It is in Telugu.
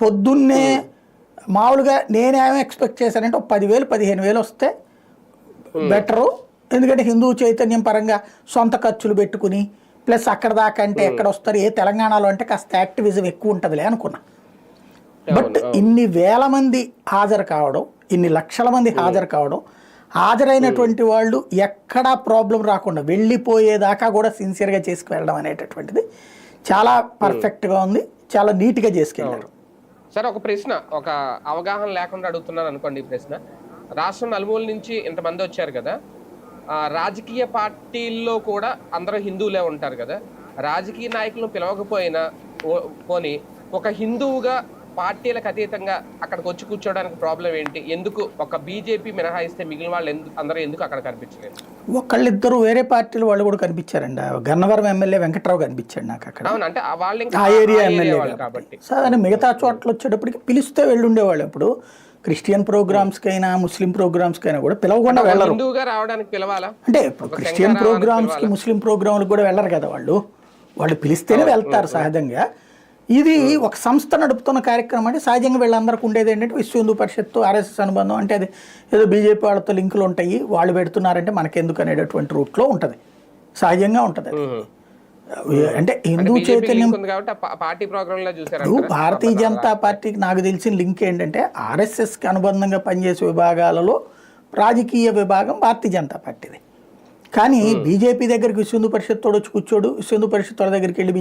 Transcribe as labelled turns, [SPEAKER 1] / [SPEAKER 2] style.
[SPEAKER 1] పొద్దున్నే మామూలుగా నేనేమో ఎక్స్పెక్ట్ చేశానంటే ఒక 10,000 15,000 వస్తే బెటరు. ఎందుకంటే హిందూ చైతన్యం పరంగా సొంత ఖర్చులు పెట్టుకుని ప్లస్ అక్కడ దాకా అంటే ఎక్కడ వస్తారు, ఏ తెలంగాణలో అంటే కాస్త యాక్టివిజం ఎక్కువ ఉంటుందిలే అనుకున్నా. బట్ ఇన్ని వేల మంది హాజరు కావడం, ఇన్ని లక్షల మంది హాజరు కావడం, హాజరైనటువంటి వాళ్ళు ఎక్కడా ప్రాబ్లం రాకుండా వెళ్ళిపోయేదాకా కూడా సిన్సియర్గా చేసుకువెళ్ళడం అనేటటువంటిది చాలా పర్ఫెక్ట్గా ఉంది, చాలా నీట్గా చేసుకెళ్ళారు.
[SPEAKER 2] సరే, ఒక ప్రశ్న, ఒక అవగాహన లేకుండా అడుగుతున్నాను అనుకోండి. ఈ ప్రశ్న, రాష్ట్రం నలుమూల నుంచి ఇంతమంది వచ్చారు కదా, రాజకీయ పార్టీల్లో కూడా అందరూ హిందువులే ఉంటారు కదా, రాజకీయ నాయకులను పిలవకపోయినా పోని ఒక హిందువుగా పార్టీలకు అతీతంగా అక్కడికి వచ్చి కూర్చోడానికి ప్రాబ్లం ఏంటి? ఎందుకు ఒక బీజేపీ మినహాయిస్తే మిగిలిన వాళ్ళు అందరూ ఎందుకు అక్కడ కనిపించలేదు?
[SPEAKER 1] ఒకళ్ళిద్దరు వేరే పార్టీలు వాళ్ళు కూడా కనిపించారండి. గన్నవరం ఎమ్మెల్యే వెంకట్రావు కనిపించాడు నాకు అక్కడ.
[SPEAKER 2] అవును, అంటే వాళ్ళు
[SPEAKER 1] ఆ ఏరియా ఎమ్మెల్యే కాబట్టి. సరే, మిగతా చోట్ల వచ్చేటప్పటికి పిలిస్తే వెళ్ళుండేవాళ్ళు. ఇప్పుడు క్రిస్టియన్ ప్రోగ్రామ్స్కి అయినా ముస్లిం ప్రోగ్రామ్స్కి అయినా కూడా పిలవకుండా వెళ్ళరు.
[SPEAKER 2] హిందువుగా రావడానికి పిలవాలా?
[SPEAKER 1] అంటే ఇప్పుడు క్రిస్టియన్ ప్రోగ్రామ్స్కి ముస్లిం ప్రోగ్రాంలకు కూడా వెళ్ళరు కదా వాళ్ళు. వాళ్ళు పిలిస్తేనే వెళ్తారు సహజంగా. ఇది ఒక సంస్థ నడుపుతున్న కార్యక్రమం అంటే సహజంగా వీళ్ళందరికీ ఉండేది ఏంటంటే విశ్వ హిందూ పరిషత్తు ఆర్ఎస్ఎస్ అనుబంధం. అంటే అది ఏదో బీజేపీ వాళ్ళతో లింకులు ఉంటాయి, వాళ్ళు పెడుతున్నారంటే మనకెందుకు అనేటటువంటి రూట్లో ఉంటుంది, సహజంగా ఉంటుంది. అంటే హిందూ చైతన్యం భారతీయ జనతా పార్టీకి నాకు తెలిసిన లింక్ ఏంటంటే ఆర్ఎస్ఎస్కి అనుబంధంగా పనిచేసే విభాగాలలో రాజకీయ విభాగం భారతీయ జనతా పార్టీది. కానీ బీజేపీ దగ్గరికి విశ్వ హిందూ పరిషత్ తోడు వచ్చి కూర్చోడు, విశ్వ హిందూ పరిషత్ వాళ్ళ దగ్గరికి వెళ్ళి